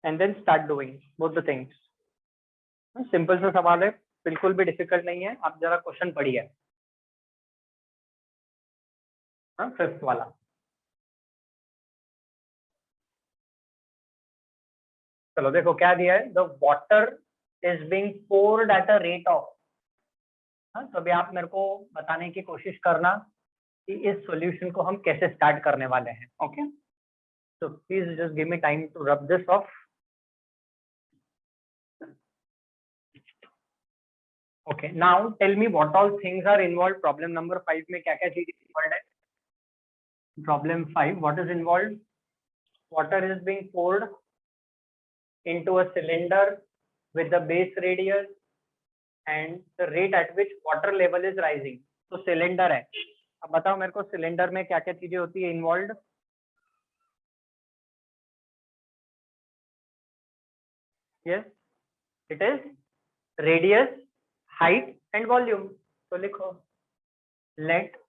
and then start doing both the things. Simple सा सवाल है, बिल्कुल भी डिफिकल्ट नहीं है, आप जरा क्वेश्चन पढ़िए। फिफ्थ वाला, चलो देखो क्या दिया है, the water is being poured at a rate of. तो अभी आप मेरे को बताने की कोशिश करना कि इस सॉल्यूशन को हम कैसे स्टार्ट करने वाले हैं। Okay, so please just give me time to rub this off. Okay, now tell me what all things are involved. Problem number 5 में क्या क्या चीजें involved है? Problem 5, what is involved? Water is being poured into a cylinder with the base radius and the rate at which water level is rising. तो cylinder है, अब बताओ मेरे को cylinder में क्या क्या चीजें होती है involved? Yes, it is radius, height and volume. तो लिखो let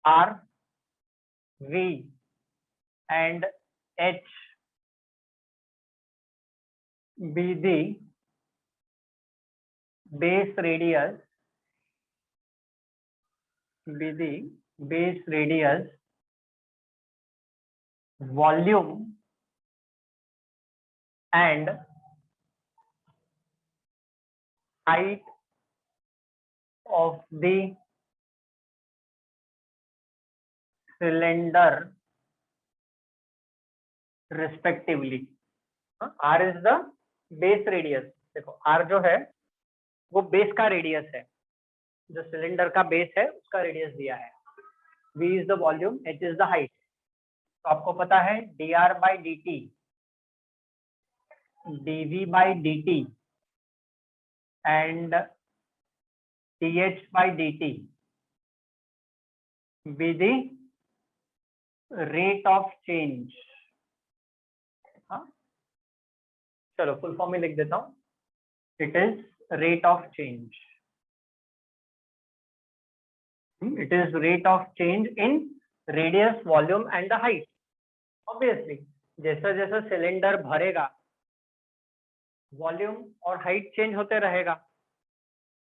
R, V and H be the base radius, volume and height of the cylinder respectively. R is the base radius. देखो R जो है वो बेस का radius है, जो cylinder का बेस है उसका रेडियस दिया है। V is the volume, H is the height. तो आपको पता है dr by dt, dv by dt and dh by dt be the rate of change. हाँ, चलो फुल फॉर्म में लिख देता हूँ, it is rate of change. It is rate of change in radius, volume and the height. Obviously, जैसा जैसा cylinder भरेगा volume और हाइट चेंज होते रहेगा,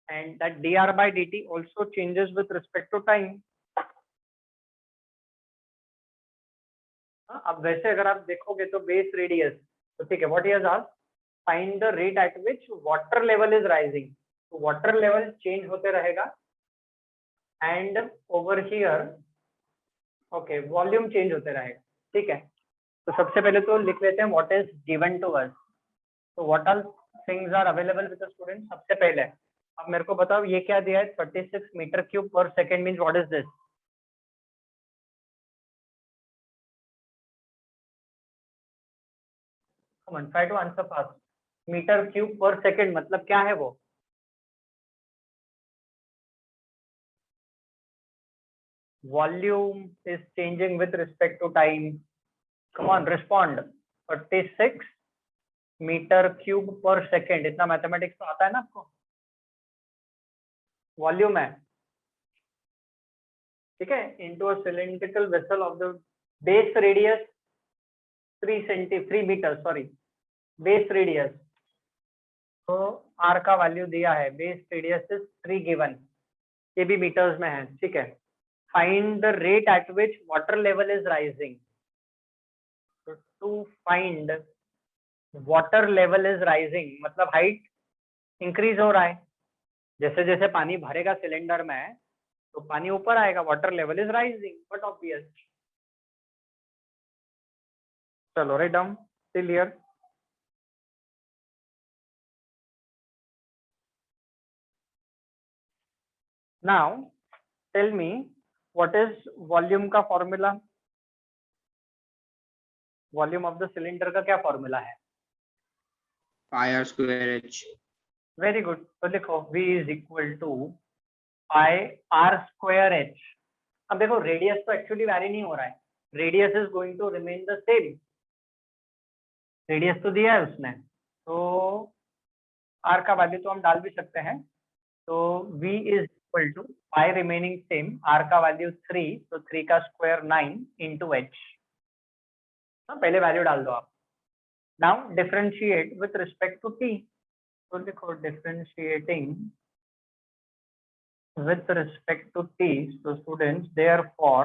and that dr by dt also changes with respect to time. अब वैसे अगर आप देखोगे तो बेस रेडियस, तो ठीक है, what he has asked, find the rate at which water level is rising. तो वाटर लेवल चेंज होते रहेगा and over here okay volume change होते रहेगा। ठीक है, तो सबसे पहले तो लिख लेते हैं what is given to us. तो what all things are available with the student. सबसे पहले अब मेरे को बताओ ये क्या दिया है, 36 metre cube per second means what is this? Come on try to answer fast. Metre cube per second मतलब क्या है वो? Volume is changing with respect to time. Come on, respond. 36 metre cube per second, इतना mathematics तो आता है ना आपको। वॉल्यूम है, ठीक है, into a cylindrical vessel of the base radius 3 metre, sorry base radius, तो आर का वैल्यू दिया है, बेस रेडियस इज 3 गिवन, ये भी मीटर्स में है। ठीक है, find the rate at which water level is rising. So to find water level is rising मतलब हाइट इंक्रीज हो रहा है, जैसे जैसे पानी भरेगा सिलेंडर में तो पानी ऊपर आएगा, water level is rising, but obvious. चलो write down till here. Now tell me what is volume का formula. Volume of the cylinder का क्या formula है? pi r square h. Very good. तो लिखो V is equal to pi r square h. अब देखो radius तो actually vary नहीं हो रहा है, radius is going to remain the same, radius तो दिया है उसने, तो r का वैल्यू तो हम डाल भी सकते हैं, तो v is equal to pi remaining same, r का वैल्यू 3, तो 3 का स्क्वायर 9 इंटू h, पहले वैल्यू डाल दो आप. Now differentiate with respect to t, तो देखो differentiating with respect to t, so students therefore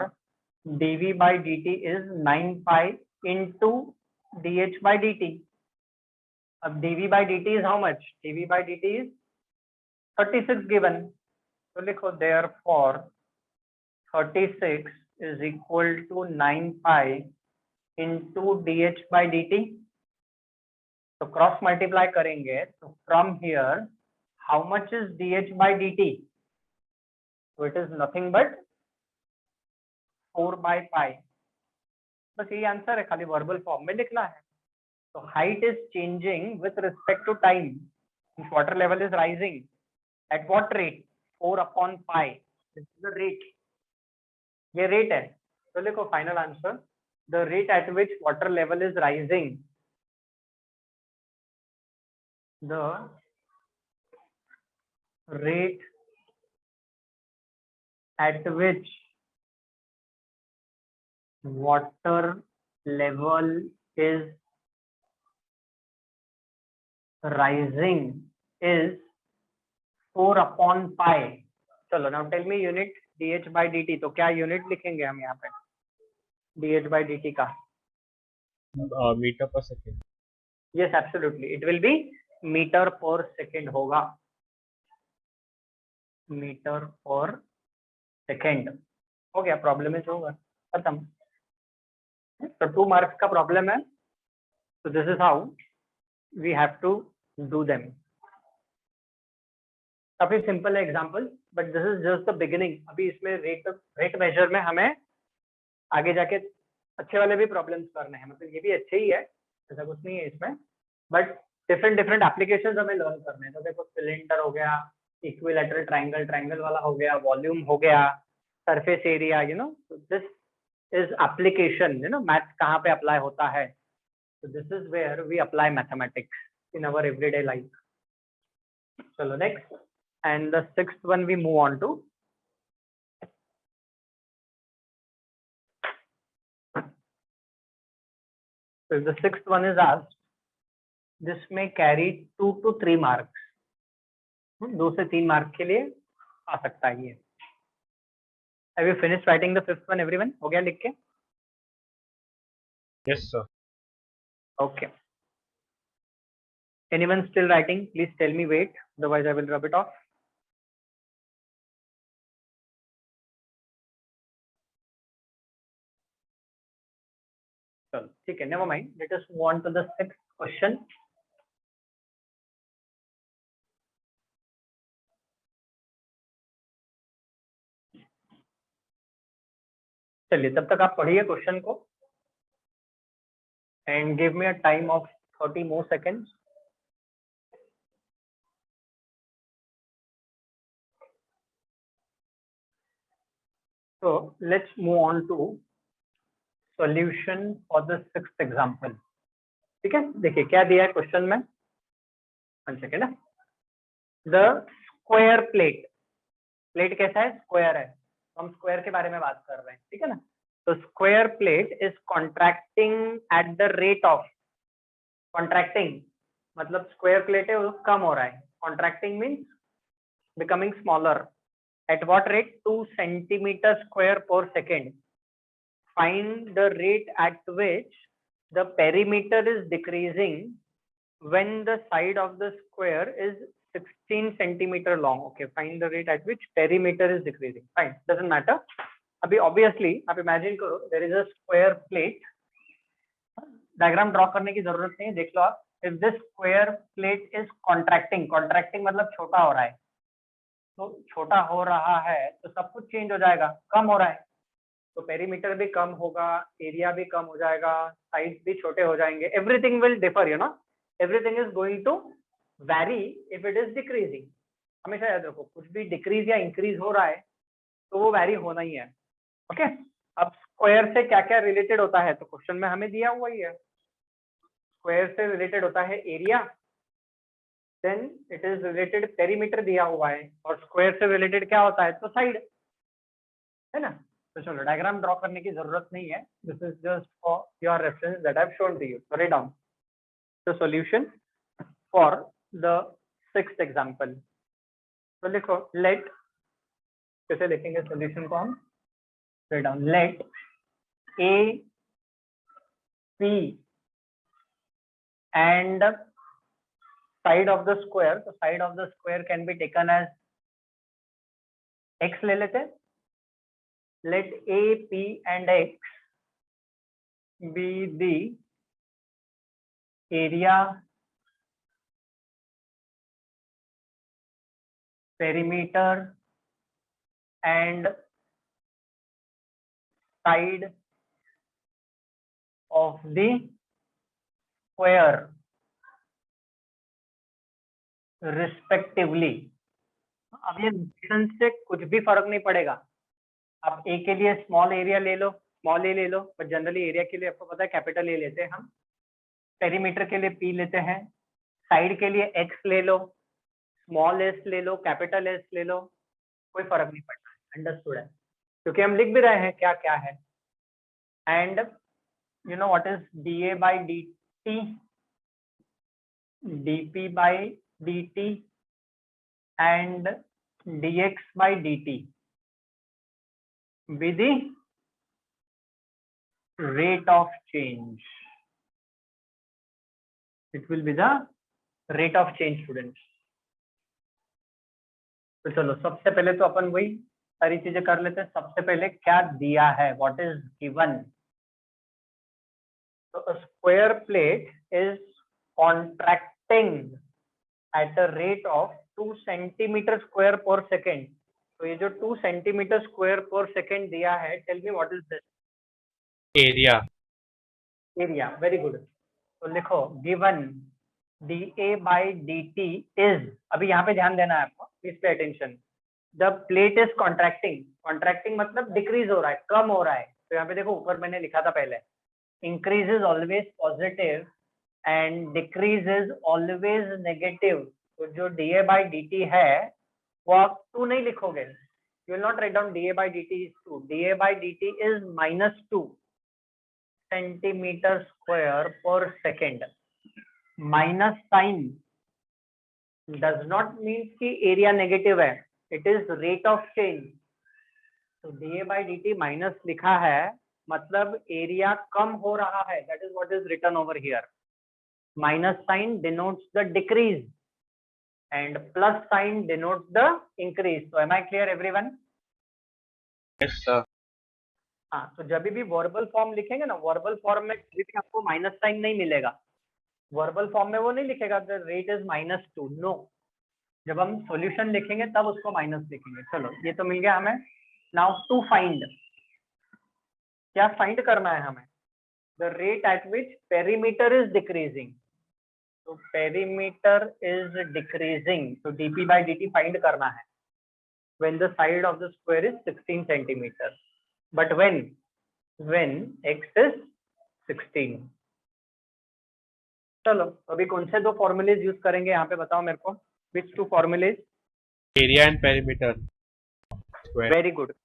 dv by dt is 9 pi into dh by dt. अब dv by dt is how much? dv by dt is 36 given, तो लिखो therefore 36 is equal to 9 pi into dh by dt. तो cross multiply करेंगे, तो from here how much is dh by dt? So it is nothing but 4 by pi. बस यही answer है, खाली verbal form में लिखना है. तो height is changing with respect to time, water level is rising at what rate? 4 upon pi, this is the rate, ये rate है. तो लिखो final answer, the rate at which water level is rising, the rate at which water level is rising is 4 upon pi. चलो now tell me unit dh by dt, तो क्या unit लिखेंगे हम यहाँ पे dh by dt का? Metre per second. Yes, absolutely, it will be metre per second होगा, metre per second. हो गया, प्रॉब्लम इज ओवर, खत्म. तो 2 मार्क्स का प्रॉब्लम है, तो this is how we have to do them. काफी सिंपल है example, but this is just the beginning. अभी इसमें रेट मेजर में हमें आगे जाके अच्छे वाले भी प्रॉब्लम्स करने हैं, मतलब ये भी अच्छे ही है, ऐसा कुछ नहीं है इसमें, बट डिफरेंट डिफरेंट एप्लीकेशंस हमें लर्न करने हैं. तो देखो सिलेंडर हो गया, इक्विलैटरल ट्रायंगल, ट्रायंगल वाला हो गया, वॉल्यूम हो गया, surface area, you know, this is application, you know, math कहाँ पे अप्लाई होता है. so this is where we apply mathematics in our everyday life. चलो next, and the 6th one we move on to. So the 6th one is asked, this may carry 2 to 3 marks. 2 से 3 mark के लिए आ सकता है ये. Have you finished writing the 5th one, everyone? हो गया लिख के? Yes sir. Okay. Anyone still writing? Please tell me wait, otherwise I will rub it off. चलो ठीक है, never mind. Let us move on to the 6th question. चलिए तब तक आप पढ़िए क्वेश्चन को and give me a time of 30 more seconds. So let's move on to solution for the 6th example. ठीक है, देखिए क्या दिया है क्वेश्चन में. 1 second. The square plate, plate कैसा है? स्क्वायर है, तो हम स्क्वायर के बारे में बात कर रहे हैं, ठीक है ना. तो square plate is contracting at the rate of, contracting मतलब स्क्वायर प्लेट है वो कम हो रहा है, contracting means becoming smaller. Eight what rate? 2 centimeter square per second. Find the rate at which the perimeter is decreasing when the side of the square is 16 centimeter long. Okay, find the rate at which perimeter is decreasing. Fine, doesn't matter. अभी obviously आप imagine करो, there is a square plate, diagram draw करने की जरूरत नहीं है, देख लो आप। If this square plate is contracting, contracting मतलब छोटा हो रहा है, तो छोटा हो रहा है तो सब कुछ चेंज हो जाएगा, कम हो रहा है तो पेरीमीटर भी कम होगा, एरिया भी कम हो जाएगा, साइड्स भी छोटे हो जाएंगे, everything will differ, you know, everything is going to vary if it is decreasing. हमेशा याद रखो, कुछ भी डिक्रीज या इंक्रीज हो रहा है तो वो वैरी होना ही है। ओके, अब स्क्वायर से क्या क्या रिलेटेड होता है, तो क्वेश्चन में हमें दिया हुआ ही है। स्क्वायर से रिलेटेड होता है area, then it is related perimeter दिया हुआ है, और स्क्वायर से रिलेटेड क्या होता है, तो साइड, है ना। तो चलो डायग्राम ड्रॉ करने की जरूरत नहीं है, this is just for your reference that I have shown to you. So write down the solution for the sixth example. तो लिखो लेट, कैसे लिखेंगे सॉल्यूशन को हम, write down, let A P and side of the square, so side of the square can be taken as x ले लेते हैं, let a p and x be the area, perimeter and side of the square respectively। अब ये notation से कुछ भी फर्क नहीं पड़ेगा, आप ए के लिए स्मॉल एरिया ले लो, स्मॉल ए ले लो, पर जनरली एरिया के लिए आपको पता है कैपिटल ए लेते हैं हम, पेरीमीटर के लिए पी लेते हैं, साइड के लिए एक्स ले लो, स्मॉल एस ले लो, कैपिटल एस ले लो, कोई फर्क नहीं पड़ता, अंडरस्टूड है, क्योंकि हम लिख भी रहे हैं क्या क्या है। And you know what is D A by D T, dp by dt and dx by dt with the rate of change, it will be the rate of change students। तो चलो सबसे पहले तो अपन वही सारी चीजें कर लेते हैं। सबसे पहले क्या दिया है, व्हाट इज गिवन, तो square plate is contracting at a rate of 2 centimeter square per second। तो ये जो 2 centimeter square per second दिया है, tell me what is this? Area. Area, very good। तो लिखो given dA by dt is, अभी यहाँ पे ध्यान देना है आपको, please pay attention, the plate is contracting, contracting मतलब डिक्रीज हो रहा है, कम हो रहा है। तो यहाँ पे देखो ऊपर मैंने लिखा था पहले, increase is always positive and decrease is always negative। तो जो dA by dt है वो आप 2 नहीं लिखोगे, you will not write down dA by dt is 2, dA by dt is -2 centimeter square per second। Minus sign does not mean कि area negative है, it is rate of change। तो dA by dt minus लिखा है मतलब area कम हो रहा है, that is what is written over here। minus sign denotes the decrease and plus sign denotes the increase। So am I clear everyone? Yes, sir. हाँ, तो जब भी वर्बल फॉर्म लिखेंगे ना, वर्बल फॉर्म में कभी भी आपको माइनस साइन नहीं मिलेगा, वर्बल फॉर्म में वो नहीं लिखेगा द रेट इज -2, नो, जब हम सॉल्यूशन लिखेंगे तब उसको माइनस लिखेंगे। चलो ये तो मिल गया हमें। नाउ टू फाइंड, क्या फाइंड करना है हमें, the rate at which perimeter is decreasing. तो पेरीमीटर इज डिक्रीजिंग, तो dp by dt फाइंड करना है when the side of the square is 16 centimeter, but when x is 16। चलो अभी कौन से दो फॉर्मूलेज यूज करेंगे यहाँ पे बताओ मेरे को, which two formulas? Area and perimeter. Square. Very good,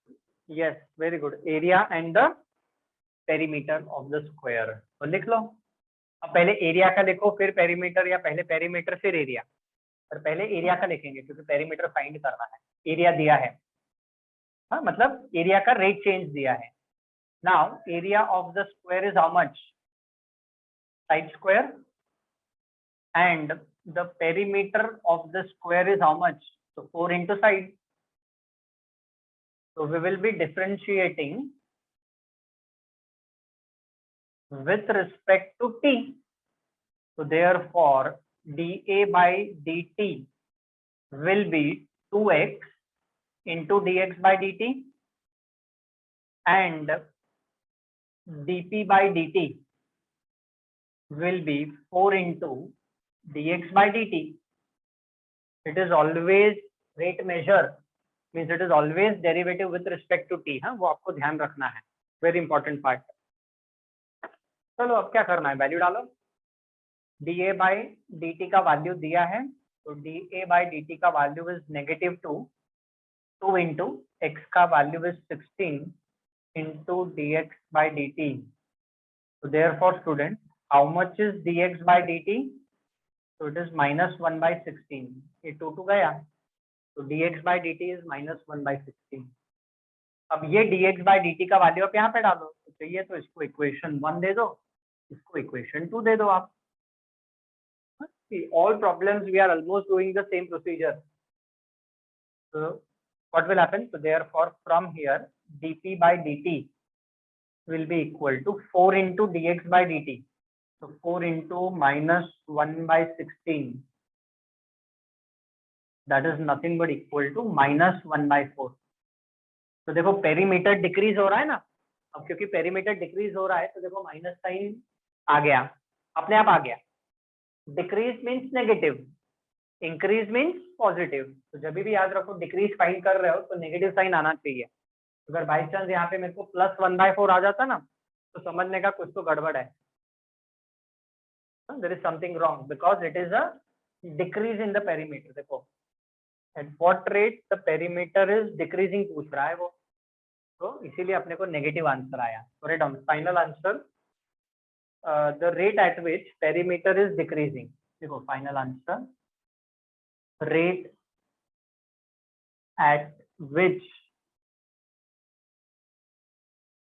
yes, very good, area and the perimeter of the square। तो लिख लो, अब पहले एरिया का लिखो फिर पेरीमीटर, या पहले पेरीमीटर फिर एरिया, पर पहले एरिया का लिखेंगे क्योंकि पेरीमीटर फाइंड करना है। एरिया दिया है, हाँ मतलब एरिया का रेट चेंज दिया है। Now area of the square is how much, side square, and the perimeter of the square is how much, so 4 into side। So we will be differentiating with respect to t. So therefore dA by dt will be 2x into dx by dt, and dp by dt will be 4 into dx by dt. It is always rate measure, means it is always derivative with respect to t. हाँ, वो आपको ध्यान रखना है, very important part. चलो अब क्या करना है, वैल्यू डालो. dA by dt का वैल्यू दिया है, तो dA by dt का वैल्यू इज -2 into x का वैल्यू is 16 into dx by dt. So therefore student, how much is dx by dt? So it is -1 by 16. ये 2 गया, तो dx by dt is -1 by 16. अब ये dx by dt का वैल्यू आप यहाँ पे डालो, तो चाहिए तो इसको इक्वेशन 1 दे दो, इसको इक्वेशन 2 दे दो आप. See, all problems we are almost doing the same procedure. So what will happen? So therefore from here dp by dt will be equal to 4 into dx by dt. So 4 into -1 by 16, that is nothing but equal to -1 by 4. तो देखो perimeter decrease हो रहा है ना, अब क्योंकि perimeter decrease हो रहा है तो देखो माइनस साइन आ गया, अपने आप आ गया. Decrease means negative, increase means positive. तो जब भी याद रखो डिक्रीज फाइंड कर रहे हो तो नेगेटिव साइन आना चाहिए. अगर बाई चांस यहाँ पे मेरे को +1 by 4 आ जाता ना, तो समझने का कुछ तो गड़बड़ है. There is something wrong because it is a decrease in the perimeter. देखो at what rate the perimeter is decreasing पूछ रहा है वो, तो इसीलिए अपने को नेगेटिव आंसर आया. So write down final answer, the rate at which perimeter is decreasing. देखो final answer, rate at which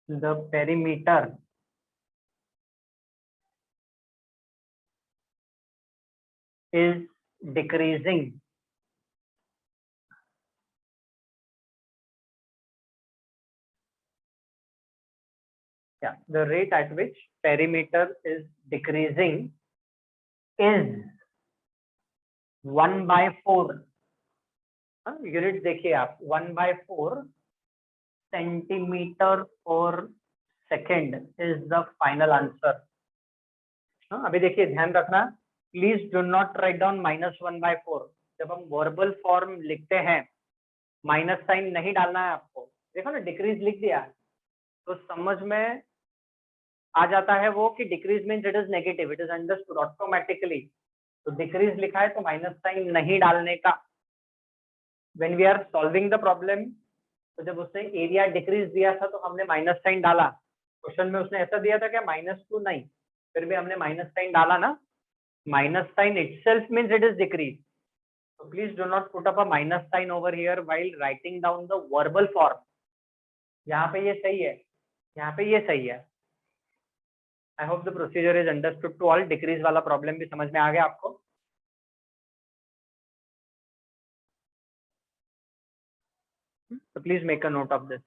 the perimeter is decreasing the rate at which perimeter is decreasing is 1 by 4. Unit देखिए आप, 1 by 4 centimetre per second is the final answer. अभी देखिए ध्यान रखना, please do not write down -1 by 4. जब हम verbal form लिखते हैं माइनस साइन नहीं डालना है आपको. देखो ना डिक्रीज लिख दिया तो समझ में आ जाता है वो कि decrease means it is negative, it is understood automatically. तो डिक्रीज लिखा है तो माइनस साइन नहीं डालने का. When we are solving the problem, तो जब उसने एरिया डिक्रीज दिया था तो हमने माइनस साइन डाला. क्वेश्चन में उसने ऐसा दिया था क्या -2 नहीं, फिर भी हमने माइनस साइन डाला ना. Minus sign itself means it is decrease. So please do not put up a minus sign over here while writing down the verbal form. यहाँ पे ये सही है, यहाँ पे ये सही है. I hope the procedure is understood to all. Decrease वाला प्रॉब्लम भी समझ में आ गया आपको. So please make a note of this.